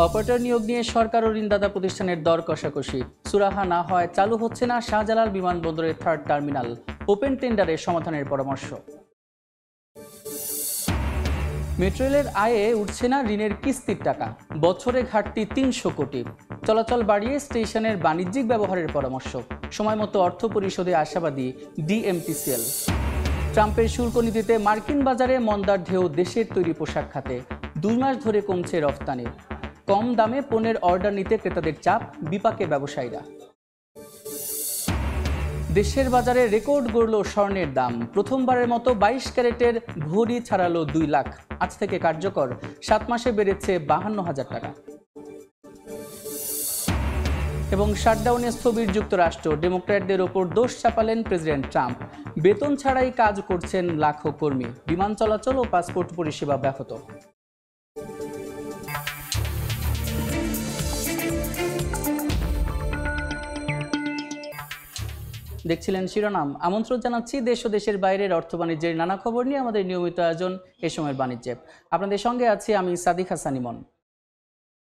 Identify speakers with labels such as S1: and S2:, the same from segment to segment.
S1: Operator নিয়োগ নিয়ে সরকার ও ঋণদাতা প্রতিষ্ঠানের দর কষাকষি। সুরাহা না হয় চালু হচ্ছে না শাহজালাল বিমানবন্দরের থার্ড টার্মিনাল। ওপেন টেন্ডারে সমাধানের পরামর্শ। মেট্রো রেলের আয়ে উঠছে না ঋণের কিস্তির টাকা, বছরে ঘাটতি ৩০০ কোটি। চলাচল বাড়িয়ে স্টেশনের বাণিজ্যিক ব্যবহারের পরামর্শ। সময়মতো অর্থ পরিশোধে আশাবাদী ডিএমটিসিএল। ট্রাম্পের শুল্ক নীতিতে মার্কিন বাজারে মন্দার ঢেউ দেশের তৈরি পোশাক খাতে। ২ মাস ধরে কমছে রফতানি। কম দামে পণ্যের অর্ডার নিতে ক্রেতাদের চাপ, বিপাকে ব্যবসায়ীরা। দেশের বাজারে রেকর্ড গড়ল স্বর্ণের দাম। প্রথমবারের মতো ২২ ক্যারেটের ভরি ছাড়ালো ২ লাখ। আজ থেকে কার্যকর, ৭ মাসে বেড়েছে ৫২,০০০ টাকা। এবং শাটডাউনে স্থবির যুক্তরাষ্ট্র, ডেমোক্র্যাটদের ওপর দোষ চাপালেন প্রেসিডেন্ট ট্রাম্প। বেতন ছাড়াই কাজ করছেন লাখো কর্মী। বিমান চলাচল ও পাসপোর্ট পরিষেবা ব্যাহত। দেখছিলেন শিরোনাম। আমন্ত্রণ জানাচ্ছি দেশ ও দেশের বাইরের অর্থ বাণিজ্যের নানা খবর নিয়ে আমাদের নিয়মিত আয়োজন এ সময়ের বাণিজ্যে। আপনাদের সঙ্গে আছি আমি সাদিক হাসান ইমন।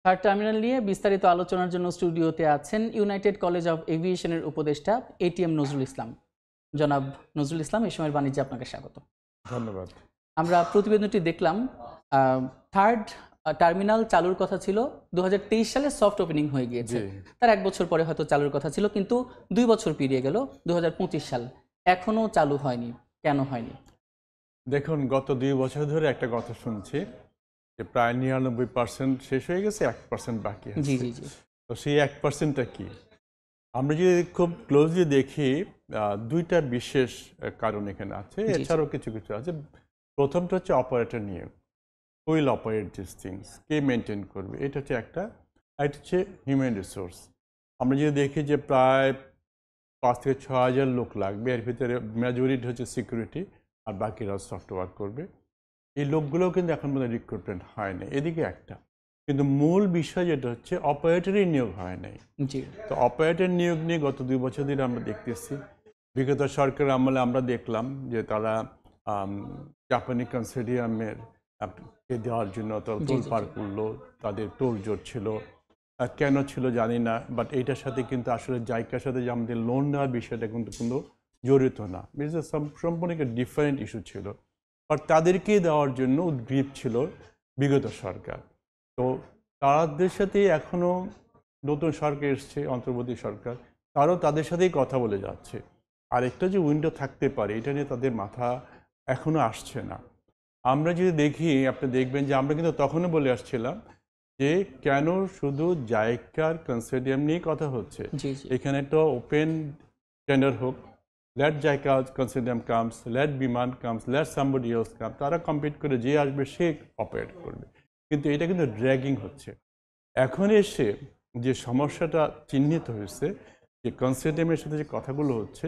S1: থার্ড টার্মিনাল নিয়ে বিস্তারিত আলোচনার জন্য স্টুডিওতে আছেন ইউনাইটেড কলেজ অফ এভিয়েশনের উপদেষ্টা এটিএম নজরুল ইসলাম। জনাব নজরুল ইসলাম, এই সময়ের বাণিজ্যে আপনাকে স্বাগত।
S2: ধন্যবাদ।
S1: আমরা প্রতিবেদনটি দেখলাম। থার্ড টার্মিনাল চালুর কথা ছিল ২০২৩ সালে, সফট ওপেনিং হয়ে গিয়েছে। তার ১ বছর পরে হয়তো চালুর কথা ছিল, কিন্তু ২ বছর পেরিয়ে গেল, ২০২৫ সাল, এখনো চালু হয়নি। কেন হয়নি?
S2: দেখুন, গত ২ বছর ধরে একটা কথা শুনছি যে প্রায় ৯৯% শেষ হয়ে গেছে, ১% বাকি আছে।
S1: জি জি জি।
S2: তো সেই ১%টা কি? আমরা যদি খুব ক্লোজলি দেখি, দুইটা বিশেষ কারণ এখানে আছে, এছাড়াও কিছু কিছু আছে। প্রথমটা হচ্ছে অপারেটর নিয়োগ। Will operate this things, K maintain করবে, এটা হচ্ছে একটা। আর এটা হচ্ছে হিউম্যান রিসোর্স। আমরা যদি দেখি যে প্রায় ৫ থেকে ৬,০০০ লোক লাগবে, এর ভিতরে মেজরিটি হচ্ছে সিকিউরিটি আর বাকিরা সফটওয়্যার করবে। এই লোকগুলোও কিন্তু এখন পর্যন্ত রিক্রুটমেন্ট হয় না, এদিকে একটা। কিন্তু মূল বিষয় যেটা হচ্ছে অপারেটরই নিয়োগ হয় নাই। তো অপারেটর নিয়োগ নিয়ে গত ২ বছর ধরে আমরা দেখতেছি। বিগত সরকারের আমলে আমরা দেখলাম যে তারা জাপানি কনসোর্টিয়ামের দেওয়ার জন্য তারা তোলপাড় করলো, তাদের তোড়জোড় ছিল। কেন ছিল জানি না, বাট এইটার সাথে কিন্তু আসলে জাইকার সাথে যে আমাদের লোন নেওয়ার বিষয়টা কিন্তু জড়িত না। সম্পূর্ণ একটা ডিফারেন্ট ইস্যু ছিল। আর তাদেরকে দেওয়ার জন্য উদ্গ্রীব ছিল বিগত সরকার। তো তাদের সাথে এখনও নতুন সরকার এসছে, অন্তর্বর্তী সরকার, তারও তাদের সাথেই কথা বলে যাচ্ছে। আর একটা যে উইন্ডো থাকতে পারে, এটা নিয়ে তাদের মাথা এখনও আসছে না। আমরা যদি দেখি, আপনি দেখবেন যে আমরা কিন্তু তখনও বলে আসছিলাম যে কেন শুধু জাইকার কনসোর্টিয়াম নিয়ে কথা হচ্ছে, এখানে একটা ওপেন টেন্ডার হোক, let JICA consortium comes, let Biman comes, let somebody else come, তারা কম্পিট করে যে আসবে সে অপারেট করবে। কিন্তু এটা কিন্তু ড্র্যাগিং হচ্ছে। এখন এসে যে সমস্যাটা চিহ্নিত হয়েছে, যে কনসোর্টিয়ামের সাথে যে কথাগুলো হচ্ছে,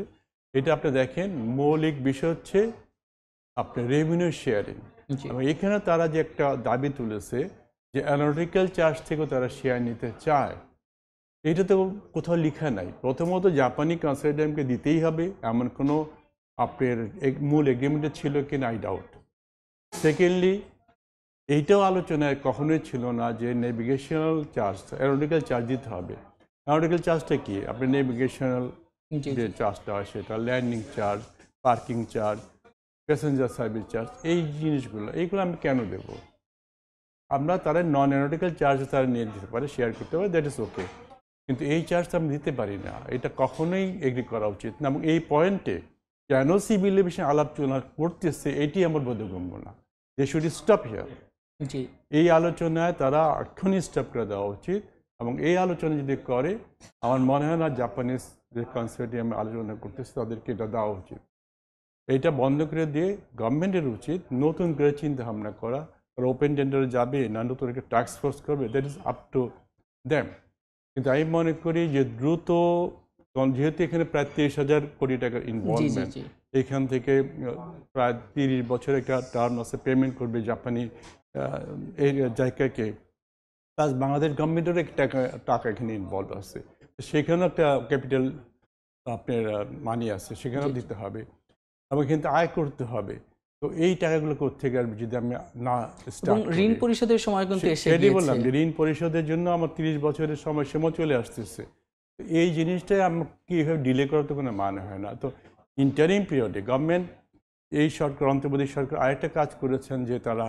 S2: এটা আপনি দেখেন মৌলিক বিষয় হচ্ছে আপনার রেভিনিউ শেয়ারিং। এবং এখানে তারা যে একটা দাবি তুলেছে যে অ্যারোনটিক্যাল চার্জ থেকেও তারা শেয়ার নিতে চায়, এটা তো কোথাও লেখা নাই। প্রথমত জাপানি কনসোর্টিয়ামকে দিতেই হবে এমন কোনো আপনার মূল এগ্রিমেন্টে ছিল কিনা, আই ডাউট। সেকেন্ডলি, এইটাও আলোচনায় কখনোই ছিল না যে নেভিগেশনাল চার্জ, অ্যারোনটিক্যাল চার্জ দিতে হবে। অ্যারোনটিক্যাল চার্জটা কি? আপনি নেভিগেশনাল যে চার্জটা হয় সেটা, landing charge, parking charge, passenger service charge, এই জিনিসগুলো এইগুলো আমি কেন দেব? আমরা তারা নন অ্যারোনটিক্যাল চার্জ তারা নিয়ে দিতে পারে, শেয়ার করতে পারে, দ্যাট ইজ ওকে। কিন্তু এই চার্জটা আমি দিতে পারি না, এটা কখনোই এগ্রি করা উচিত না। এবং এই পয়েন্টে কেন সিভিল এভিয়েশন আলোচনা করতেছে, এটি আমার বোধগম্য না। They should stop here. এই আলোচনায় তারা এক্ষুনি স্টপ করে দেওয়া উচিত। এবং এই আলোচনা যদি করে, আমার মনে হয় না জাপানিজ যে কনসোর্টিয়ামে আলোচনা করতেছে তাদেরকে এটা দেওয়া উচিত। এইটা বন্ধ করে দিয়ে গভর্নমেন্টের উচিত নতুন করে চিন্তা ভাবনা করা। আর ওপেন টেন্ডারে যাবে না নতুন একটা টাস্ক ফোর্স করবে, that is up to them. কিন্তু আমি মনে করি যে দ্রুত, যেহেতু এখানে প্রায় ৩০,০০০ কোটি টাকার ইনভলভমেন্ট, এখান থেকে প্রায় ৩০ বছর একটা টার্ম আছে, পেমেন্ট করবে জাপানি এই জায়গাকে, প্লাস বাংলাদেশ গভর্নমেন্টেরও একটা টাকা এখানে ইনভলভ আছে, সেখানেও একটা ক্যাপিটাল আপনার মানি আছে, সেখানেও দিতে হবে এবং কিন্তু আয় করতে হবে। তো এই টাকাগুলো কোত্থেকে আসবে যদি আমি না
S1: এবং
S2: স্টার্ট
S1: ঋণ পরিশোধের সময় কিন্তু এসে
S2: সেটাই বললাম
S1: গিয়েছে।
S2: যে ঋণ পরিশোধের জন্য আমার 30 বছরের সময়সীমা চলে আসতেছে। তো এই জিনিসটাই আমাকে এইভাবে ডিলে করার তো কোনো মানে হয় না। তো ইন্টারিম পিরিয়ডে গভর্নমেন্ট এই সরকার অন্তর্বর্তী সরকার আরেকটা কাজ করেছেন যে তারা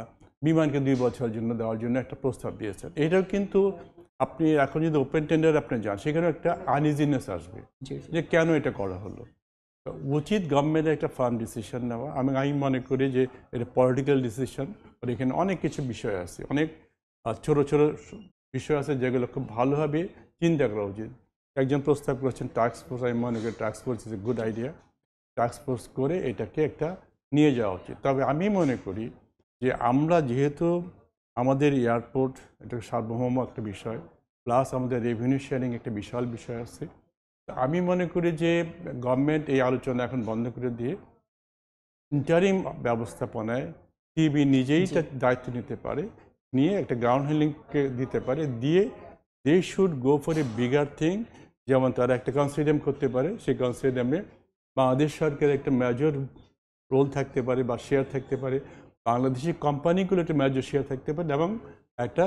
S2: বিমানকে 2 বছরের জন্য দেওয়ার জন্য একটা প্রস্তাব দিয়েছেন। এটাও কিন্তু আপনি এখন যদি ওপেন টেন্ডার আপনি যান সেখানে একটা আনইজিনেস আসবে
S1: জি, জি।
S2: যে কেন এটা করা হলো। তো উচিত গভর্নমেন্টের একটা ফার্ম ডিসিশন নেওয়া। আমি মনে করি যে এটা পলিটিক্যাল ডিসিশন, আর এখানে অনেক কিছু বিষয় আছে, অনেক ছোট ছোট বিষয় আছে যেগুলো খুব ভালোভাবে চিন্তা করা উচিত। একজন প্রস্তাব করেছেন টাস্ক ফোর্স, আমি মনে করি task force is a good idea. Task force করে এটাকে একটা নিয়ে যাওয়া উচিত। তবে আমি মনে করি যে আমরা যেহেতু আমাদের এয়ারপোর্ট এটা সার্বভৌম একটা বিষয়, প্লাস আমাদের রেভিনিউ শেয়ারিং একটা বিশাল বিষয় আছে। তো আমি মনে করি যে গভর্নমেন্ট এই আলোচনা এখন বন্ধ করে দিয়ে ইন্টারিম ব্যবস্থাপনায় টিবি নিজেই তার দায়িত্ব নিতে পারে, নিয়ে একটা গ্রাউন্ড হ্যান্ডলিংকে দিতে পারে, দিয়ে they should go for a bigger thing. যেমন তারা একটা কনসিডাম করতে পারে, সেই কনসিডামে বাংলাদেশ সরকারের একটা মেজর রোল থাকতে পারে বা শেয়ার থাকতে পারে, বাংলাদেশি কোম্পানিগুলো একটা মেজর শেয়ার থাকতে পারে, এবং একটা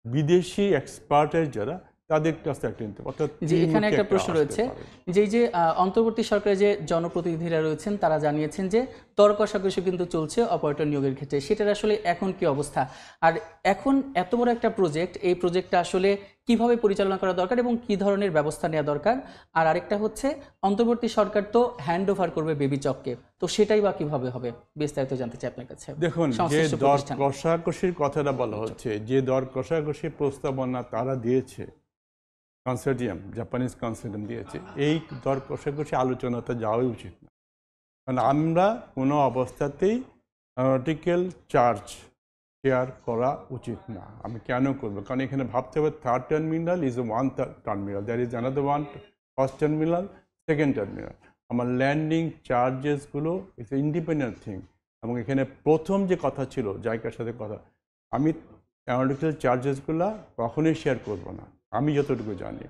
S2: বিদেশি এক্সপার্টাইজ যারা তাদের কাছ থেকে নিতে পারে। অর্থাৎ
S1: যে এখানে
S2: তিনমুখী
S1: একটা প্রশ্ন
S2: আসতে
S1: রয়েছে
S2: পারে।
S1: যে এই যে অন্তর্বর্তী সরকারের যে জনপ্রতিনিধিরা রয়েছেন তারা জানিয়েছেন যে দর কষাকষি কিন্তু চলছে অপারেটর নিয়োগের ক্ষেত্রে, সেটার আসলে এখন কি অবস্থা? আর এখন এত বড় একটা প্রজেক্ট, এই প্রজেক্টটা আসলে কিভাবে পরিচালনা করা দরকার এবং কি ধরনের ব্যবস্থা নেওয়া দরকার? আর আরেকটা হচ্ছে অন্তর্বর্তী সরকার তো হ্যান্ড ওভার করবে বেবি চককে, তো সেটাই বা কিভাবে হবে? বিস্তারিত জানতে চাই আপনার কাছে।
S2: দেখুন, যে
S1: সংশ্লিষ্ট
S2: দর
S1: প্রতিষ্ঠান।
S2: কষাকষির কথাটা বলা হচ্ছে, যে দর কষাকষির প্রস্তাবনা তারা দিয়েছে, কনসোর্টিয়াম, জাপানিজ কনসোর্টিয়াম দিয়েছে, এই দর কষাকষি আলোচনাতে যাওয়াই উচিত না। কারণ আমরা কোনো অবস্থাতেই আর্টিকেল চার্জ শেয়ার করা উচিত না। আমি কেন করবো? কারণ এখানে ভাবতে হবে third terminal is one terminal, there is another one first terminal, second terminal. আমার ল্যান্ডিং চার্জেসগুলো ইটস ইন্ডিপেন্ডেন্ট থিং। এবং এখানে প্রথম যে কথা ছিল জায়গার সাথে কথা, আমি অ্যানালিটিক্যাল চার্জেসগুলো কখনোই শেয়ার করব না, আমি যতটুকু জানি।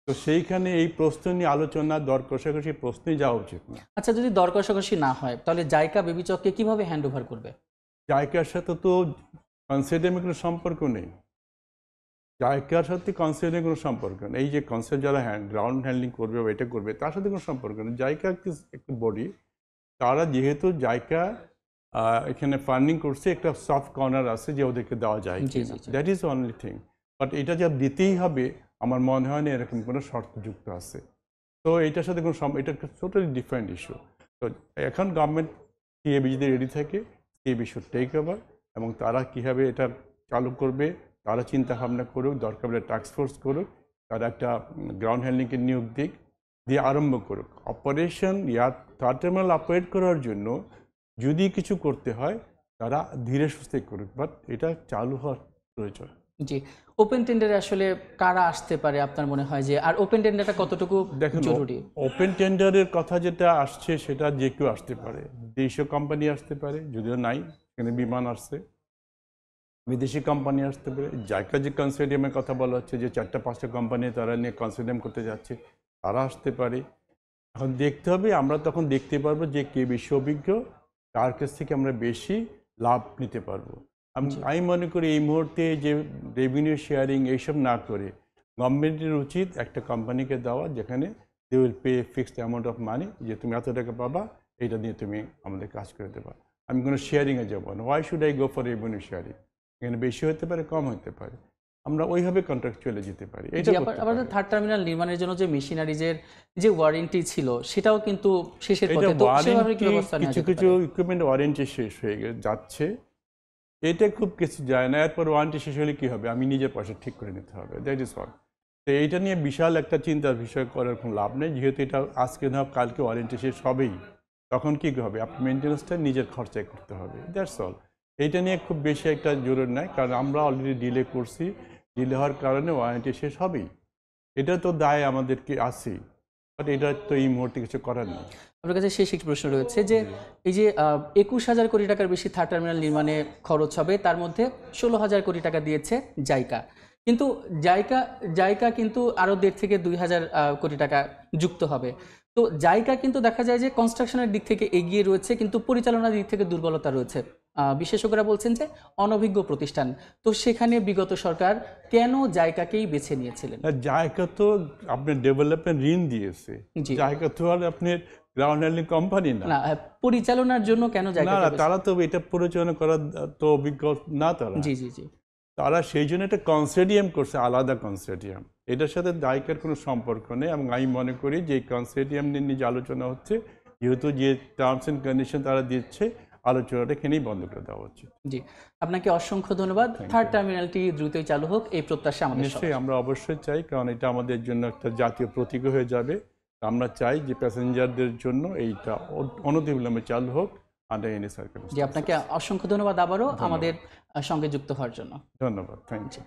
S2: তো সেইখানে এই প্রশ্ন নিয়ে আলোচনা, দর কষাকষি প্রশ্নেই যাওয়া উচিত না।
S1: আচ্ছা, যদি দর কষাকষি না হয় তাহলে জাইকা বেবি চককে কিভাবে হ্যান্ড ওভার করবে?
S2: জায়গার সাথে তো কনসেপ্টের কোনো সম্পর্ক নেই। জায়গার সাথে কনসেপ্টের কোনো সম্পর্ক নেই। এই যে কনসেপ্ট যারা গ্রাউন্ড হ্যান্ডলিং করবে বা এটা করবে, তার সাথে কোনো সম্পর্ক নেই। জায়গা একটি বডি, তারা যেহেতু জায়গা এখানে ফান্ডিং করছে, একটা সফট কর্নার আছে যে ওদেরকে দেওয়া যায়
S1: জি,
S2: কিনা,
S1: জি, জি।
S2: That is only thing. But এটা যা দিতেই হবে আমার মনে হয় না এরকম কোনো শর্ত যুক্ত আছে। তো এটার সাথে কোনো এটা টোটালি ডিফারেন্ট ইস্যু। তো এখন গভর্নমেন্ট টিএবি যদি রেডি থাকে, টিএবি শুড টেক ওভার, এবং তারা কীভাবে এটা চালু করবে তারা চিন্তা ভাবনা করুক, দরকার হলে টাস্ক ফোর্স করুক, তারা একটা গ্রাউন্ড হ্যান্ডলিংকে নিয়োগ দিক, দিয়ে আরম্ভ করুক অপারেশন। থার্ড টার্মিনাল অপারেট করার জন্য যদি কিছু করতে হয় তারা ধীরে সুস্থে করুক, বাট এটা চালু হওয়ার প্রয়োজন।
S1: জি, ওপেন টেন্ডারে আসলে কারা আসতে পারে আপনার মনে হয় যে, আর ওপেন টেন্ডারটা কতটুকু
S2: দেখুন,
S1: জরুরি?
S2: ওপেন টেন্ডারের কথা যেটা আসছে সেটা যে কেউ আসতে পারে, দেশীয় কোম্পানি আসতে পারে, যদিও নাই, এখানে বিমান আসছে, বিদেশি কোম্পানি আসতে পারে। জায়গা যে কনসোর্টিয়ামের কথা বলা হচ্ছে যে 4-5টা কোম্পানি তারা নিয়ে কনসোর্টিয়াম করতে যাচ্ছে, তারা আসতে পারে। এখন দেখতে হবে, আমরা তখন দেখতে পারবো যে কে বেশি অভিজ্ঞ, তার কাছ থেকে আমরা বেশি লাভ নিতে পারবো। আমি মনে করি এই মুহূর্তে যে রেভিনিউ শেয়ারিং এইসব না করে গভর্নমেন্টের উচিত একটা কোম্পানিকে দেওয়া যেখানে they will pay fixed amount of money, যে তুমি এত টাকা পাবা, এটা নিয়ে তুমি আমাদের কাজ করে দেবা। আমি কোনো শেয়ারিংয়ে যাবো না। Why should I go for revenue sharing? এখানে বেশি হতে পারে, কম হতে পারে, আমরা ওইভাবে কন্ট্রাকচুয়ালি যেতে পারি। এটা
S1: আবার থার্ড টার্মিনাল নির্মাণের জন্য যে মেশিনারিজের যে ওয়ারেন্টি ছিল সেটাও কিন্তু শেষের পথে, তো সেভাবে কি ব্যবস্থা নেওয়া
S2: কিছু
S1: যেতে
S2: কিছু
S1: পারে?
S2: ইকুইপমেন্ট ওয়ারেন্টি শেষ হয়ে যাচ্ছে, এটা খুব কিছু যায় না। এরপর ওয়ারেন্টি শেষ হলে কী হবে? আমি নিজের পয়সা ঠিক করে নিতে হবে, দ্যাট ইজ অল। তো এইটা নিয়ে বিশাল একটা চিন্তার বিষয় করার কোনো লাভ নেই, যেহেতু এটা আজকে না হোক কালকে ওয়ারেন্টি শেষ হবেই। তখন কী হবে? আপনি মেনটেন্যান্সটা নিজের খরচায় করতে হবে, দ্যাটস অল। এইটা নিয়ে খুব বেশি একটা জরুরি নাই, কারণ আমরা অলরেডি ডিলে করছি, ডিলে হওয়ার কারণে ওয়ারেন্টি শেষ হবেই। এটা তো দায় আমাদেরকে আছেই, বাট এটা তো এই মুহূর্তে কিছু করার নেই।
S1: আপনার কাছে শেষ একটি প্রশ্ন রয়েছে যে, এই যে 21,000 কোটি টাকার বেশি থার্ড টার্মিনাল নির্মাণে খরচ হবে, তার মধ্যে 16,000 কোটি টাকা দিয়েছে জাইকা, কিন্তু জাইকা কিন্তু আরও 1.5 থেকে 2,000 কোটি টাকা যুক্ত হবে। তো জায়গা কিন্তু দেখা যায় যে কনস্ট্রাকশনের দিক থেকে এগিয়ে রয়েছে, কিন্তু পরিচালনার দিক থেকে দুর্বলতা রয়েছে। বিশেষজ্ঞরা বলছেন যে অনভিজ্ঞ প্রতিষ্ঠান। তো সেখানে বিগত সরকার কেন জায়গাকেই বেছে নিয়েছিলেন?
S2: জায়গা তো আপনার ডেভেলপমেন্ট ঋণ দিয়েছে,
S1: জি।
S2: জায়গা তো আর আপনার গ্রাউন্ড হ্যান্ডলিং কোম্পানি না।
S1: না, পরিচালনার জন্য কেন জায়গা?
S2: না, তারা তো এটা পরিচালনা করার তো অভিজ্ঞ না তারা।
S1: জি জি জি।
S2: তারা সেই জন্য একটা কনসোর্টিয়াম করছে, আলাদা কনসোর্টিয়াম। এটার সাথে দায়িকার কোনো সম্পর্ক নেই। এবং আমি মনে করি যে এই কনসোর্টিয়াম নিয়ে যে আলোচনা হচ্ছে, যেহেতু যে টার্মস অ্যান্ড কন্ডিশন তারা দিচ্ছে, আলোচনাটা এখানেই বন্ধ করে দেওয়া উচিত।
S1: জি, আপনাকে অসংখ্য ধন্যবাদ। থার্ড টার্মিনালটি দ্রুতই চালু হোক, এই প্রত্যাশা আমাদের।
S2: নিশ্চয়ই আমরা অবশ্যই চাই, কারণ এটা আমাদের জন্য একটা জাতীয় প্রতীক হয়ে যাবে। আমরা চাই যে প্যাসেঞ্জারদের জন্য এইটা অনতিবিলম্বে চালু হোক, আন্ডার এনি সার্কামস্ট্যান্স।
S1: জি, আপনাকে অসংখ্য ধন্যবাদ আবারও আমাদের সঙ্গে যুক্ত হওয়ার জন্য।
S2: ধন্যবাদ, থ্যাংক ইউ।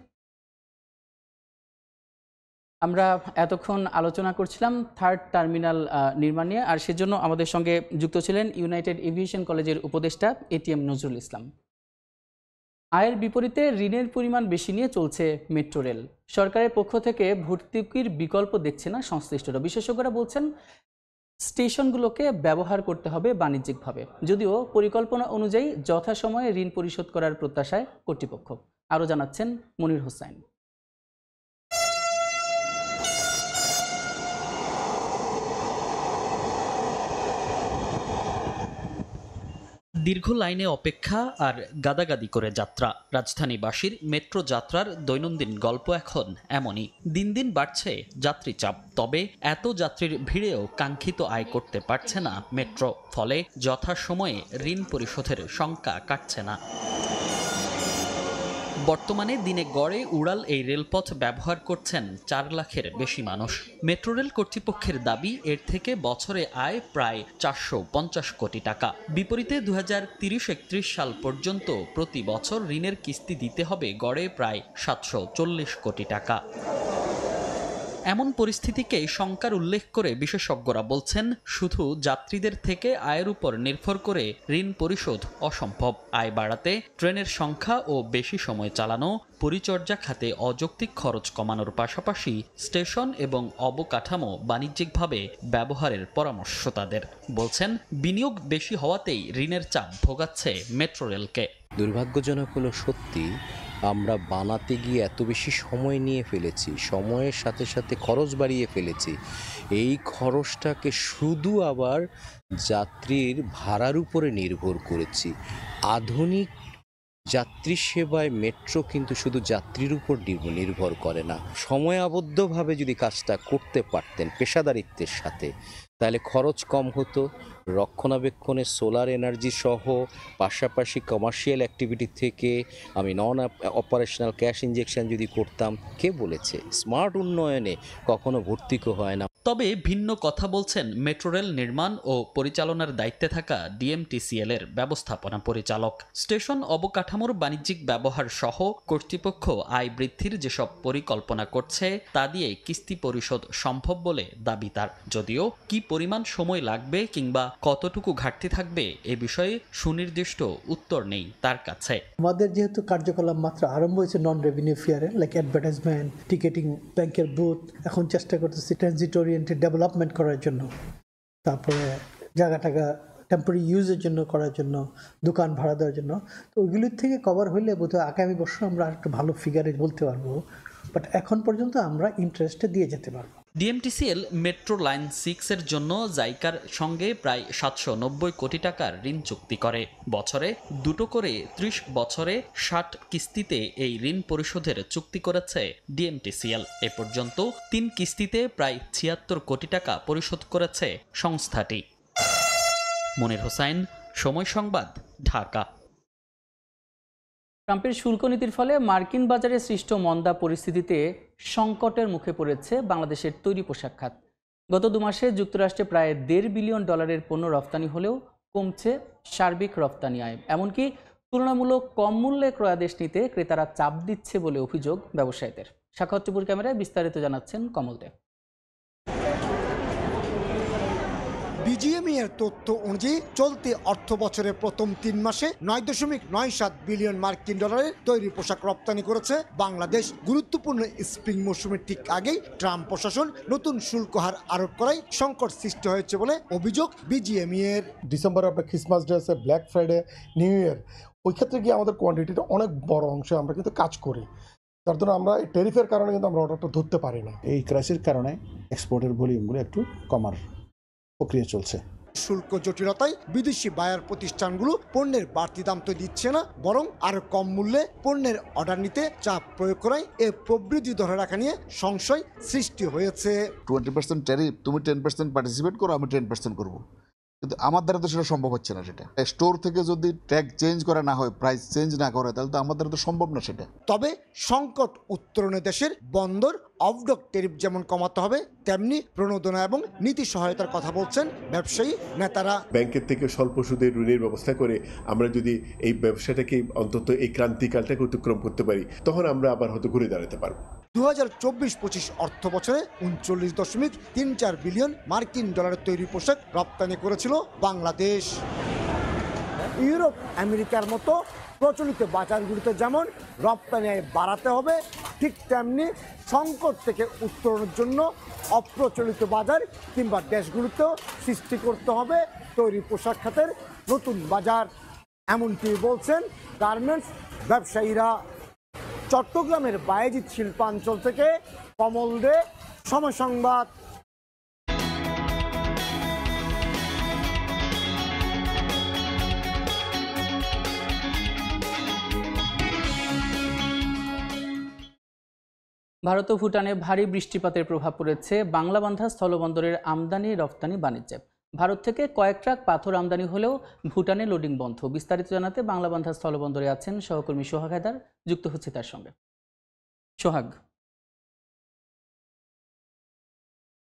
S1: আমরা এতক্ষণ আলোচনা করছিলাম থার্ড টার্মিনাল নির্মাণ নিয়ে, আর সেজন্য আমাদের সঙ্গে যুক্ত ছিলেন ইউনাইটেড এভিয়েশন কলেজের উপদেষ্টা এটিএম নজরুল ইসলাম। আয়ের বিপরীতে ঋণের পরিমাণ বেশি নিয়ে চলছে মেট্রো রেল। সরকারের পক্ষ থেকে ভর্তুকির বিকল্প দেখছে না সংশ্লিষ্টরা। বিশেষজ্ঞরা বলছেন স্টেশনগুলোকে ব্যবহার করতে হবে বাণিজ্যিকভাবে, যদিও পরিকল্পনা অনুযায়ী যথাসময়ে ঋণ পরিশোধ করার প্রত্যাশায় কর্তৃপক্ষ। আরও জানাচ্ছেন মনির হোসাইন।
S3: দীর্ঘ লাইনে অপেক্ষা আর গাদাগাদি করে যাত্রা, রাজধানীবাসীর মেট্রো যাত্রার দৈনন্দিন গল্প এখন এমনই। দিন দিন বাড়ছে যাত্রী চাপ, তবে এত যাত্রীর ভিড়েও কাঙ্ক্ষিত আয় করতে পারছে না মেট্রো। ফলে যথাসময়ে ঋণ পরিশোধের শঙ্কা কাটছে না। বর্তমানে দিনে গড়ে উড়াল এই রেলপথ ব্যবহার করছেন 4 লাখের বেশি মানুষ। মেট্রো রেল কর্তৃপক্ষের দাবি এর থেকে বছরে আয় প্রায় 450 কোটি টাকা। বিপরীতে 2030-31 সাল পর্যন্ত প্রতি বছর ঋণের কিস্তি দিতে হবে গড়ে প্রায় 740 কোটি টাকা। এমন পরিস্থিতিকে শঙ্কার উল্লেখ করে বিশেষজ্ঞরা বলছেন, শুধু যাত্রীদের থেকে আয়ের উপর নির্ভর করে ঋণ পরিশোধ অসম্ভব। আয় বাড়াতে ট্রেনের সংখ্যা ও বেশি সময় চালানো, পরিচর্যা খাতে অযৌক্তিক খরচ কমানোর পাশাপাশি স্টেশন এবং অবকাঠামো বাণিজ্যিকভাবে ব্যবহারের পরামর্শ তাদের। বলছেন, বিনিয়োগ বেশি হওয়াতেই ঋণের চাপ ভোগাচ্ছে মেট্রো রেলকে।
S4: দুর্ভাগ্যজনক হলো সত্যি, আমরা বানাতে গিয়ে এত বেশি সময় নিয়ে ফেলেছি, সময়ের সাথে সাথে খরচ বাড়িয়ে ফেলেছি। এই খরচটাকে শুধু আবার যাত্রীর ভাড়ার উপরে নির্ভর করেছি। আধুনিক যাত্রী সেবায় মেট্রো কিন্তু শুধু যাত্রীর উপর নির্ভর করে না। সময়াবদ্ধভাবে যদি কাজটা করতে পারতেন পেশাদারিত্বের সাথে, তাহলে খরচ কম হতো। রক্ষণাবেক্ষণে সোলার এনার্জি সহ পাশাপাশি কমার্শিয়াল অ্যাক্টিভিটি থেকে আমি নন অপারেশনাল ক্যাশ ইনজেকশন যদি করতাম, কে বলেছে স্মার্ট উন্নয়নে কখনো ভর্তুকি হয় না।
S3: তবে ভিন্ন কথা বলছেন মেট্রো রেল নির্মাণ ও পরিচালনার দায়িত্বে থাকা ডিএমটিসিএল এর ব্যবস্থাপনা পরিচালক। স্টেশন অবকাঠামোর বাণিজ্যিক ব্যবহার সহ কর্তৃপক্ষ আয় বৃদ্ধির যেসব পরিকল্পনা করছে তা দিয়ে কিস্তি পরিশোধ সম্ভব বলে দাবি তার। যদিও কি পরিমাণ সময় লাগবে কিংবা কতটুকু ঘাটতি থাকবে এ বিষয়ে সুনির্দিষ্ট উত্তর নেই তার কাছে।
S5: আমাদের যেহেতু কার্যকলাপ মাত্র আরম্ভ হয়েছে নন রেভিনিউ ফেয়ারে, লাইক অ্যাডভার্টাইজমেন্ট, টিকেটিং, ব্যাংকের বুথ, এখন চেষ্টা করতেছি ট্রানজিট ওরিয়েন্টেড ডেভেলপমেন্ট করার জন্য, তারপরে জায়গা টাকা টেম্পোরারি ইউজের জন্য করার জন্য, দোকান ভাড়া দেওয়ার জন্য। তো ওইগুলির থেকে কভার হইলে বোধহয় আগামী বছর আমরা একটু ভালো ফিগারে বলতে পারবো, বাট এখন পর্যন্ত আমরা ইন্টারেস্টে দিয়ে যেতে পারবো।
S3: ডিএমটিসিএল মেট্রো লাইন 6 এর জন্য জাইকার সঙ্গে প্রায় 790 কোটি টাকার ঋণ চুক্তি করে। বছরে 2টো করে 30 বছরে 60 কিস্তিতে এই ঋণ পরিশোধের চুক্তি করেছে ডিএমটিসিএল। এ পর্যন্ত 3 কিস্তিতে প্রায় 76 কোটি টাকা পরিশোধ করেছে সংস্থাটি। মনির হোসাইন, সময় সংবাদ, ঢাকা।
S1: ট্রাম্পের শুল্ক নীতির ফলে মার্কিন বাজারে সৃষ্ট মন্দা পরিস্থিতিতে সংকটের মুখে পড়েছে বাংলাদেশের তৈরি পোশাক খাত। গত 2 মাসে যুক্তরাষ্ট্রে প্রায় $1.5 বিলিয়ন পণ্য রপ্তানি হলেও কমছে সার্বিক রপ্তানি আয়। এমনকি তুলনামূলক কম মূল্যে ক্রয়াদেশ নিতে ক্রেতারা চাপ দিচ্ছে বলে অভিযোগ ব্যবসায়ীদের। সাক্ষাৎ টিপুর ক্যামেরায় বিস্তারিত জানাচ্ছেন কমল দেব।
S6: বিজিএমই এর তথ্য অনুযায়ী চলতি অর্থ বছরের প্রথম 3 মাসে 9.97 বিলিয়ন মার্কিন ডলারের তৈরি পোশাক রপ্তানি করেছে বাংলাদেশ। গুরুত্বপূর্ণ স্প্রিং মৌসুমের ঠিক আগেই ট্রাম্প প্রশাসন নতুন শুল্ক হার আরোপ করায় সংকট সৃষ্টি হয়েছে বলে অভিযোগ বিজিএমই এর।
S7: ডিসেম্বরে আপনার ক্রিসমাস ডে আছে, ব্ল্যাক ফ্রাইডে, নিউ ইয়ার, ওই ক্ষেত্রে গিয়ে আমাদের কোয়ান্টিটিটা অনেক বড় অংশে আমরা কিন্তু কাজ করি, তার জন্য আমরা ট্যারিফের কারণে কিন্তু আমরা অর্ডারটা ধরতে পারি না।
S8: এই ক্রাইসিসের কারণে এক্সপোর্টের ভলিউমগুলো একটু কমার প্রক্রিয়া চলছে।
S6: শুল্ক জটিলতায় বিদেশি বায়ার প্রতিষ্ঠানগুলো পণ্যের বাড়তি দাম তো দিচ্ছে না, বরং আরো কম মূল্যে পণ্যের অর্ডার নিতে চাপ প্রয়োগ করায় এ প্রবৃদ্ধি ধরে রাখা নিয়ে সংশয় সৃষ্টি হয়েছে।
S9: 20% ট্যারিফ, তুমি 10% পার্টিসিপেট করো, আমি 10% করবো, কিন্তু আমার দ্বারা তো সেটা সম্ভব হচ্ছে না। সেটা স্টোর থেকে যদি ট্যাগ চেঞ্জ করা না হয়, প্রাইস চেঞ্জ না করে, তাহলে তো আমার দ্বারা তো সম্ভব না সেটা।
S6: তবে সংকট উত্তরণে দেশের বন্দর অফডক ট্যারিফ যেমন কমাতে হবে, তেমনি প্রণোদনা এবং নীতি সহায়তার কথা বলছেন ব্যবসায়ী নেতারা।
S10: ব্যাংকের থেকে স্বল্প সুদের ঋণের ব্যবস্থা করে আমরা যদি এই ব্যবসাটাকে অন্তত এই ক্রান্তিকালটাকে অতিক্রম করতে পারি, তখন আমরা আবার হয়তো ঘুরে দাঁড়াতে পারবো।
S6: 2024-25 অর্থ বছরে 39.34 বিলিয়ন মার্কিন ডলারের তৈরি পোশাক রপ্তানি করেছিল বাংলাদেশ। ইউরোপ আমেরিকার মতো প্রচলিত বাজারগুলিতে যেমন রপ্তানি আয় বাড়াতে হবে, ঠিক তেমনি সংকট থেকে উত্তরণের জন্য অপ্রচলিত বাজার কিংবা দেশগুলিতেও সৃষ্টি করতে হবে তৈরি পোশাক খাতের নতুন বাজার। এমনটি বলছেন গার্মেন্টস ব্যবসায়ীরা। চট্টগ্রামের বায়েজিদ শিল্পাঞ্চল থেকে কমল দে, সময় সংবাদ।
S1: ভারত ও ভুটানে ভারী বৃষ্টিপাতের প্রভাব পড়েছে বাংলাবান্ধা স্থলবন্দরের আমদানি রপ্তানি বাণিজ্যে। ভারত থেকে কয়েক ট্রাক পাথর আমদানি হলেও ভুটানে লোডিং বন্ধ। বিস্তারিত জানাতে বাংলাবান্ধা স্থলবন্দরে আছেন সহকর্মী সোহাগ হায়দার, যুক্ত হচ্ছে তার সঙ্গে। সোহাগ,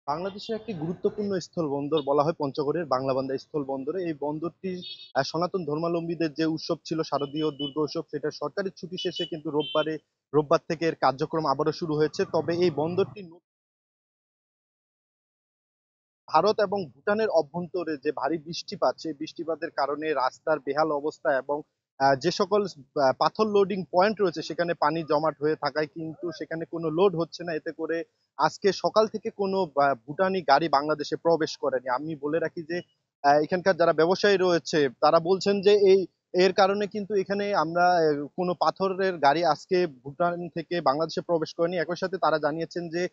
S11: বাংলাদেশের একটি গুরুত্বপূর্ণ স্থলবন্দর বলা হয় পঞ্চগড়ের বাংলাবান্ধা স্থলবন্দরে। এই বন্দরটি সনাতন ধর্মাবলম্বীদের যে উৎসব ছিল শারদীয় দুর্গা উৎসব, সেটা সরকারি ছুটি শেষে কিন্তু রোববার থেকে এর কার্যক্রম আবারও শুরু হয়েছে। তবে এই বন্দরটি ভারত এবং ভুটানের অভ্যন্তরে যে ভারী বৃষ্টিপাত, সেই বৃষ্টিপাতের কারণে রাস্তার বেহাল অবস্থা এবং যে সকল পাথর লোডিং পয়েন্ট রয়েছে সেখানে পানি জমাট হয়ে থাকায় কিন্তু সেখানে কোনো লোড হচ্ছে না। এতে করে আজকে সকাল থেকে কোনো ভুটানি গাড়ি বাংলাদেশে প্রবেশ করেনি। আমি বলে রাখি যে এখানকার যারা ব্যবসায়ী রয়েছে তারা বলছেন যে এর কারণে কিন্তু এখানে আমরা কোনো পাথরের গাড়ি আজকে ভুটান থেকে বাংলাদেশে প্রবেশ করেনি। একই সাথে তারা জানিয়েছেন যে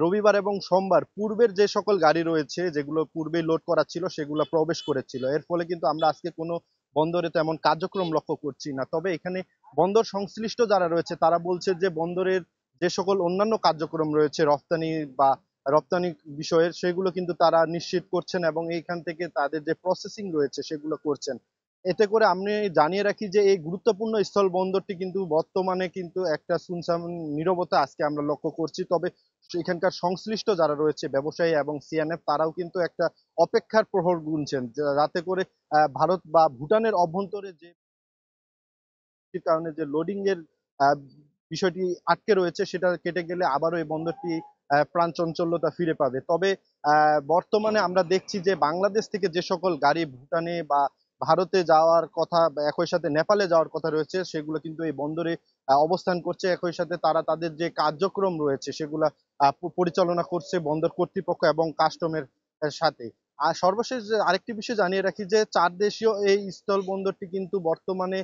S11: রবিবার এবং সোমবার পূর্বের যে সকল গাড়ি রয়েছে যেগুলো পূর্বে লোড করা ছিল সেগুলো প্রবেশ করেছিল। এর ফলে কিন্তু আমরা আজকে কোনো বন্দরে তেমন কার্যক্রম লক্ষ্য করছি না। তবে এখানে বন্দর সংশ্লিষ্ট যারা রয়েছে তারা বলছে যে বন্দরের যে সকল অন্যান্য কার্যক্রম রয়েছে রপ্তানি বিষয়ের, সেগুলো কিন্তু তারা নিশ্চিত করছেন এবং এইখান থেকে তাদের যে প্রসেসিং রয়েছে সেগুলো করছেন। এতে করে আমি জানিয়ে রাখি যে এই গুরুত্বপূর্ণ স্থল বন্দরটি কিন্তু বর্তমানে কিন্তু একটা সুনসান নীরবতা আজকে আমরা লক্ষ্য করছি। তবে এখানকার সংশ্লিষ্ট যারা রয়েছে ব্যবসায়ী এবং সিএনএফ তারাও কিন্তু একটা অপেক্ষার প্রহর গুনছেন, যাতে করে ভারত বা ভুটানের অভ্যন্তরে যে কারণে যে লোডিং এর বিষয়টি আটকে রয়েছে সেটা কেটে গেলে আবারও এই বন্দরটি প্রাণ চঞ্চলতা ফিরে পাবে। তবে বর্তমানে আমরা দেখছি যে বাংলাদেশ থেকে যে সকল গাড়ি ভুটানে বা ভারতে যাওয়ার কথা, একই সাথে নেপালে যাওয়ার কথা রয়েছে, সেগুলো কিন্তু এই বন্দরে অবস্থান করছে। একই সাথে তারা তাদের যে কার্যক্রম রয়েছে সেগুলা পরিচালনা করছে বন্দর কর্তৃপক্ষ এবং কাস্টমের সাথে। আর সর্বশেষ আরেকটি বিষয় জানিয়ে রাখি যে 4 দেশীয় এই স্থল বন্দরটি কিন্তু বর্তমানে